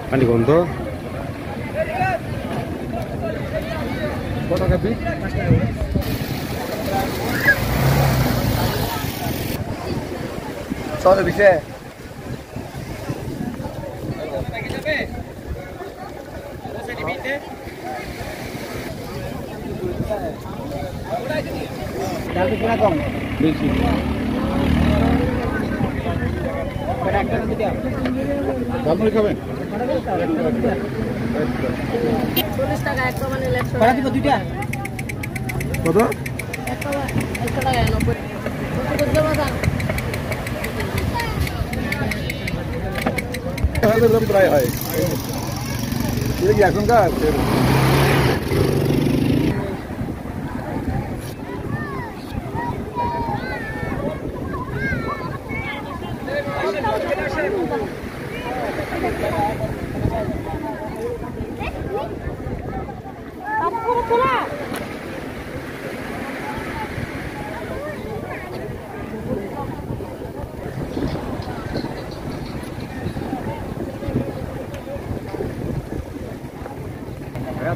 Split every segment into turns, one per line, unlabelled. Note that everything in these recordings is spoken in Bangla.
পানি গন্ধ কত কাপি চলে বিশে কম বেশি ঝালমুড়ি খাবেন
40 টাকা এক মানে 100
কত দিব দুইটা
কত
100 টাকা 90 কত দেব জান
প্রায় হয় এটা কি এখনকার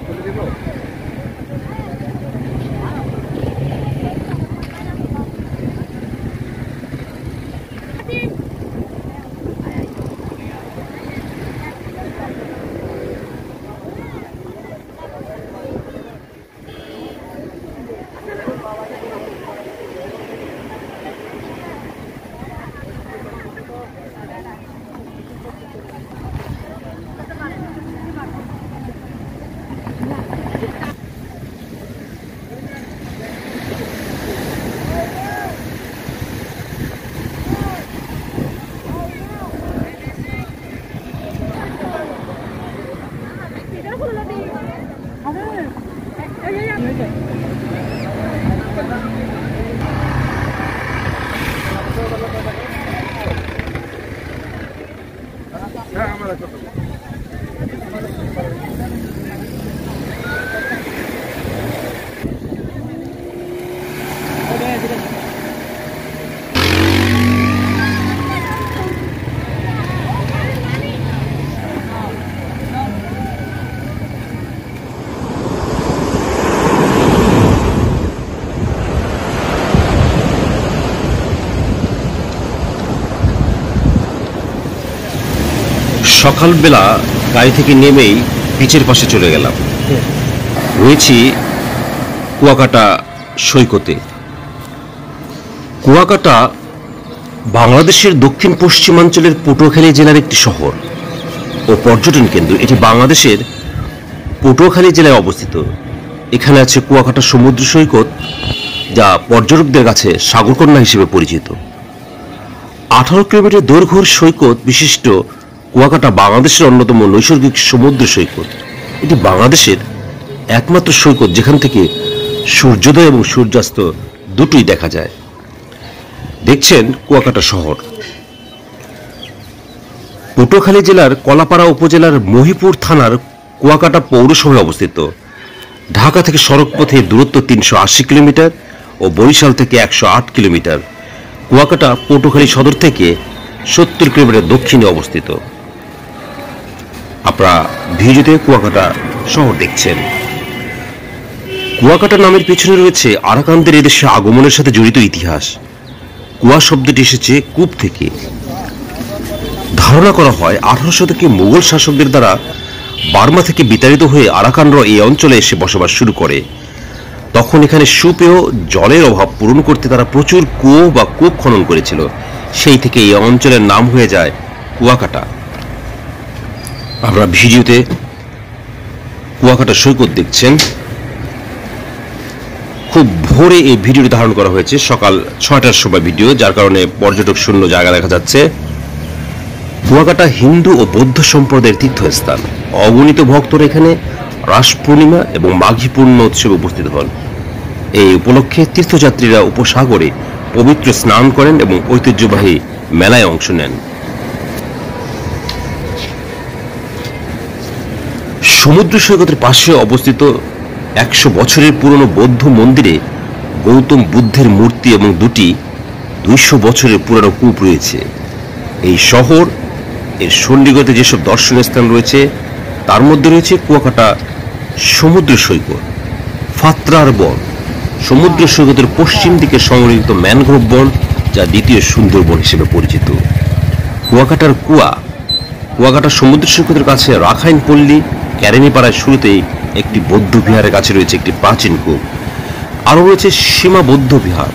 তুলে দিব
সকালবেলা গাড়ি থেকে নেমেই বিচের পাশে চলে গেলাম। রয়েছি কুয়াকাটা সৈকতে। কুয়াকাটা বাংলাদেশের দক্ষিণ পশ্চিমাঞ্চলের পটুয়াখালী জেলার একটি শহর ও পর্যটন কেন্দ্র। এটি বাংলাদেশের পটুয়াখালী জেলায় অবস্থিত। এখানে আছে কুয়াকাটা সমুদ্র সৈকত, যা পর্যটকদের কাছে সাগরকন্যা হিসেবে পরিচিত। 18 কিলোমিটার দৈর্ঘ্যের সৈকত বিশিষ্ট কুয়াকাটা বাংলাদেশের অন্যতম নৈসর্গিক সমুদ্র সৈকত। এটি বাংলাদেশের একমাত্র সৈকত যেখান থেকে সূর্যোদয় এবং সূর্যাস্ত দুটোই দেখা যায়। দেখছেন কুয়াকাটা শহর। পটুয়াখালী জেলার কলাপাড়া উপজেলার মহিপুর থানার কুয়াকাটা পৌরসভায় অবস্থিত। ঢাকা থেকে সড়ক পথে দূরত্ব 380 কিলোমিটার ও বরিশাল থেকে 108 কিলোমিটার। কুয়াকাটা পটুয়াখালী সদর থেকে 70 কিলোমিটার দক্ষিণে অবস্থিত। আপনারা ভিডিওতে কুয়াকাটা শহর দেখছেন। কুয়াকাটা নামের পেছনে রয়েছে আরাকানদের এদেশে আগমনের সাথে জড়িত ইতিহাস। কুয়া শব্দটি এসেছে কূপ থেকে। ধারণা করা হয় 18 শতকে মুঘল শাসকদের দ্বারা বার্মা থেকে বিতাড়িত হয়ে আরাকানরা এই অঞ্চলে এসে বসবাস শুরু করে। তখন এখানে সুপেয় জলের অভাব পূরণ করতে তারা প্রচুর কুয়ো বা কূপ খনন করেছিল। সেই থেকে এই অঞ্চলের নাম হয়ে যায় কুয়াকাটা। আমরা ভিডিওতে কুয়াকাটা সৈকত দেখছেন। খুব ভোরে এই ভিডিওটি ধারণ করা হয়েছে, সকাল 6টার সময় ভিডিও, যার কারণে পর্যটক শূন্য জায়গা দেখা যাচ্ছে। কুয়াকাটা হিন্দু ও বৌদ্ধ সম্প্রদায়ের তীর্থস্থান। অগণিত ভক্তরা এখানে রাস পূর্ণিমা এবং মাঘী পূর্ণ উৎসবে উপস্থিত হন। এই উপলক্ষে তীর্থযাত্রীরা উপসাগরে পবিত্র স্নান করেন এবং ঐতিহ্যবাহী মেলায় অংশ নেন। সমুদ্র সৈকতের পাশে অবস্থিত 100 বছরের পুরনো বৌদ্ধ মন্দিরে গৌতম বুদ্ধের মূর্তি এবং দুটি 200 বছরের পুরানো কূপ রয়েছে। এই শহর এর সন্নিকটে যেসব দর্শনীয় স্থান রয়েছে তার মধ্যে রয়েছে কুয়াকাটা সমুদ্র সৈকত, ফাত্রার বন, সমুদ্র সৈকতের পশ্চিম দিকে সংরক্ষিত ম্যানগ্রোভ বন, যা দ্বিতীয় সুন্দরবন হিসেবে পরিচিত। কুয়াকাটার কুয়াকাটা সমুদ্র সৈকতের কাছে রাখাইন পল্লী, ক্যারেনিপাড়ায় শুরুতেই একটি বৌদ্ধ বিহারের কাছে রয়েছে একটি প্রাচীন কূপ। আরও রয়েছে সীমা বৌদ্ধ বিহার,